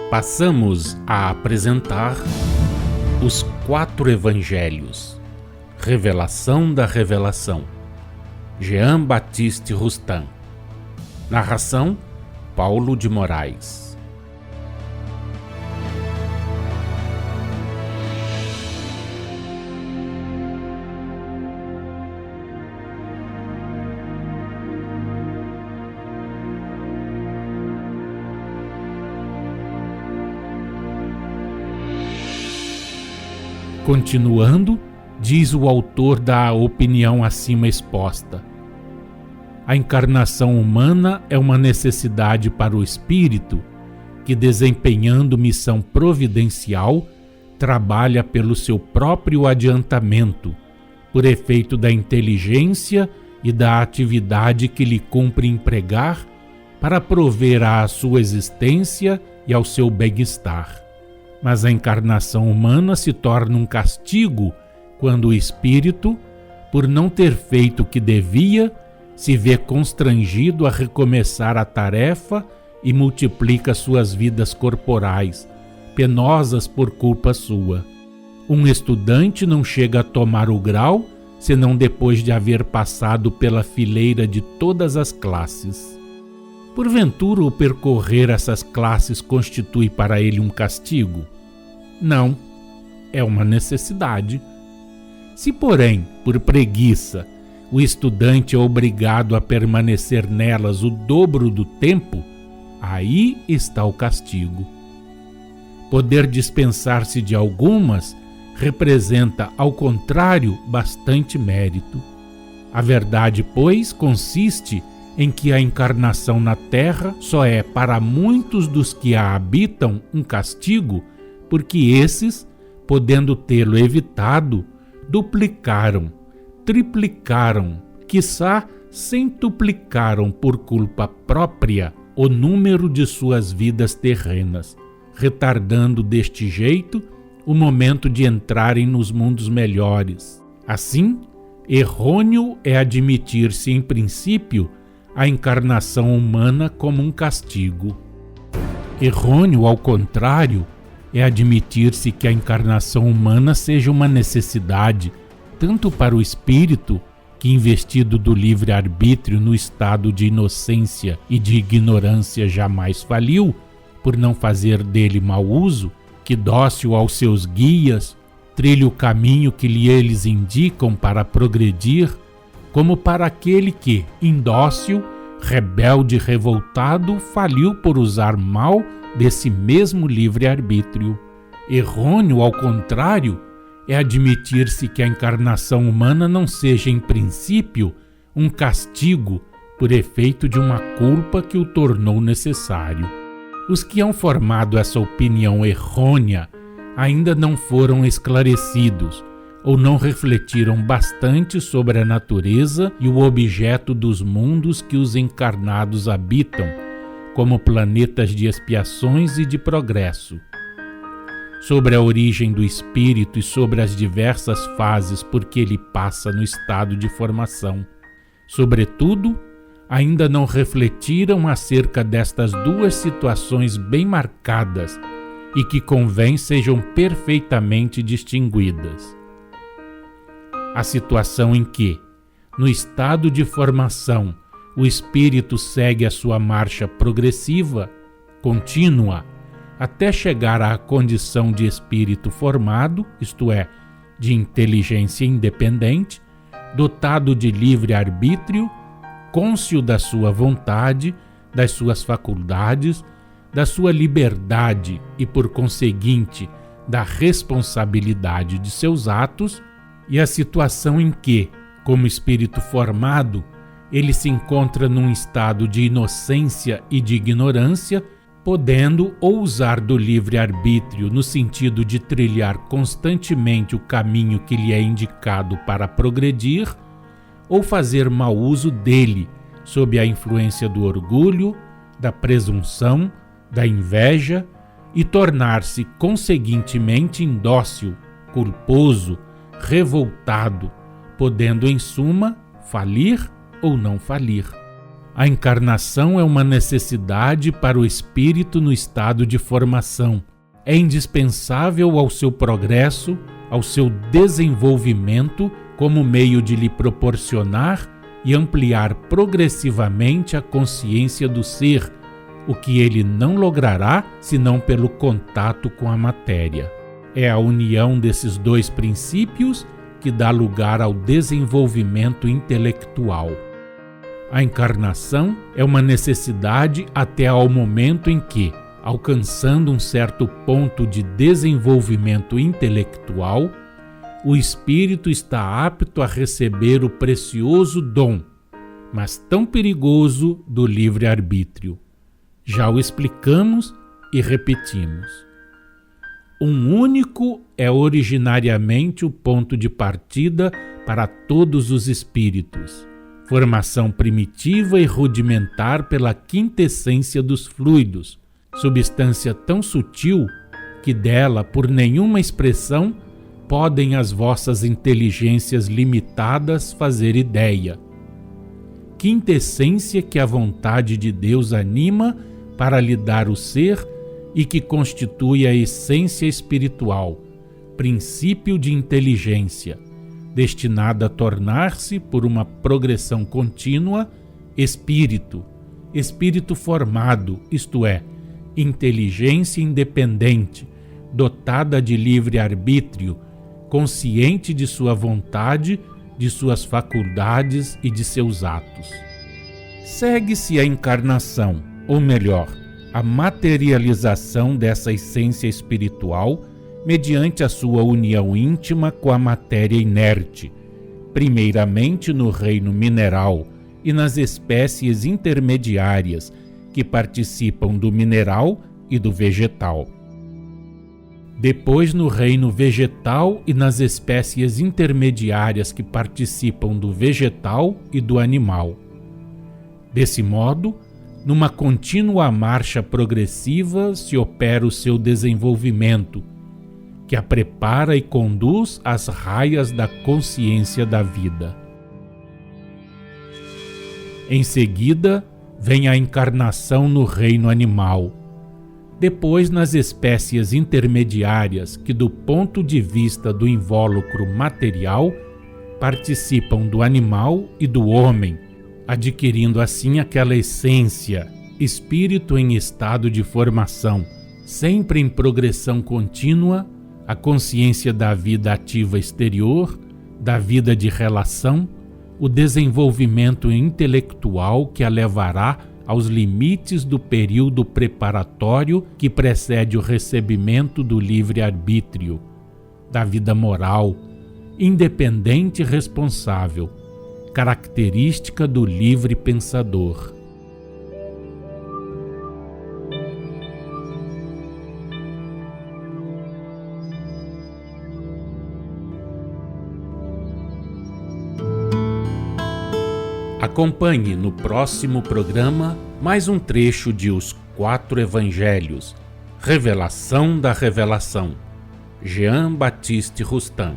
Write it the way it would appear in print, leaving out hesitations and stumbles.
Passamos a apresentar os 4 Evangelhos, Revelação da Revelação, Jean Baptiste Rustin. Narração, Paulo de Moraes. Continuando, diz o autor da opinião acima exposta: a encarnação humana é uma necessidade para o espírito que, desempenhando missão providencial, trabalha pelo seu próprio adiantamento, por efeito da inteligência e da atividade que lhe cumpre empregar para prover à sua existência e ao seu bem-estar. Mas a encarnação humana se torna um castigo quando o espírito, por não ter feito o que devia, se vê constrangido a recomeçar a tarefa e multiplica suas vidas corporais, penosas por culpa sua. Um estudante não chega a tomar o grau senão depois de haver passado pela fileira de todas as classes. Porventura, o percorrer essas classes constitui para ele um castigo? Não, é uma necessidade. Se, porém, por preguiça, o estudante é obrigado a permanecer nelas o dobro do tempo, aí está o castigo. Poder dispensar-se de algumas representa, ao contrário, bastante mérito. A verdade, pois, consiste em que a encarnação na Terra só é, para muitos dos que a habitam, um castigo, porque esses, podendo tê-lo evitado, duplicaram, triplicaram, quiçá centuplicaram por culpa própria o número de suas vidas terrenas, retardando deste jeito o momento de entrarem nos mundos melhores. Assim, errôneo é admitir-se, em princípio, a encarnação humana como um castigo. Errôneo, ao contrário, é admitir-se que a encarnação humana seja uma necessidade, tanto para o espírito, que, investido do livre-arbítrio no estado de inocência e de ignorância jamais faliu, por não fazer dele mau uso, que, dócil aos seus guias, trilha o caminho que lhe eles indicam para progredir, como para aquele que, indócil, rebelde e revoltado, faliu por usar mal desse mesmo livre-arbítrio. Errôneo, ao contrário, é admitir-se que a encarnação humana não seja, em princípio, um castigo por efeito de uma culpa que o tornou necessário. Os que hão formado essa opinião errônea ainda não foram esclarecidos ou não refletiram bastante sobre a natureza e o objeto dos mundos que os encarnados habitam, como planetas de expiações e de progresso. Sobre a origem do espírito e sobre as diversas fases por que ele passa no estado de formação. Sobretudo, ainda não refletiram acerca destas duas situações bem marcadas e que convém sejam perfeitamente distinguidas. A situação em que, no estado de formação, o espírito segue a sua marcha progressiva, contínua, até chegar à condição de espírito formado, isto é, de inteligência independente, dotado de livre-arbítrio, cônscio da sua vontade, das suas faculdades, da sua liberdade e, por conseguinte, da responsabilidade de seus atos, e a situação em que, como espírito formado, ele se encontra num estado de inocência e de ignorância, podendo ou usar do livre-arbítrio no sentido de trilhar constantemente o caminho que lhe é indicado para progredir, ou fazer mau uso dele, sob a influência do orgulho, da presunção, da inveja, e tornar-se conseguintemente indócil, culposo, revoltado, podendo, em suma, falir ou não falir. A encarnação é uma necessidade para o espírito no estado de formação. É indispensável ao seu progresso, ao seu desenvolvimento, como meio de lhe proporcionar e ampliar progressivamente a consciência do ser, o que ele não logrará senão pelo contato com a matéria. É a união desses dois princípios que dá lugar ao desenvolvimento intelectual. A encarnação é uma necessidade até ao momento em que, alcançando um certo ponto de desenvolvimento intelectual, o espírito está apto a receber o precioso dom, mas tão perigoso, do livre-arbítrio. Já o explicamos e repetimos. Um único é originariamente o ponto de partida para todos os espíritos, formação primitiva e rudimentar pela quintessência dos fluidos, substância tão sutil que dela, por nenhuma expressão, podem as vossas inteligências limitadas fazer ideia. Quintessência que a vontade de Deus anima para lhe dar o ser e que constitui a essência espiritual, princípio de inteligência, destinada a tornar-se, por uma progressão contínua, espírito formado, isto é, inteligência independente, dotada de livre-arbítrio, consciente de sua vontade, de suas faculdades e de seus atos. Segue-se a encarnação, ou melhor, a materialização dessa essência espiritual mediante a sua união íntima com a matéria inerte, primeiramente no reino mineral e nas espécies intermediárias que participam do mineral e do vegetal. Depois no reino vegetal e nas espécies intermediárias que participam do vegetal e do animal. Desse modo, numa contínua marcha progressiva se opera o seu desenvolvimento, que a prepara e conduz às raias da consciência da vida. Em seguida, vem a encarnação no reino animal. Depois, nas espécies intermediárias que, do ponto de vista do invólucro material, participam do animal e do homem, adquirindo assim aquela essência, espírito em estado de formação, sempre em progressão contínua, a consciência da vida ativa exterior, da vida de relação, o desenvolvimento intelectual que a levará aos limites do período preparatório que precede o recebimento do livre-arbítrio, da vida moral, independente e responsável, característica do livre pensador. Acompanhe no próximo programa mais um trecho de Os Quatro Evangelhos, Revelação da Revelação, Jean Baptiste Rustin.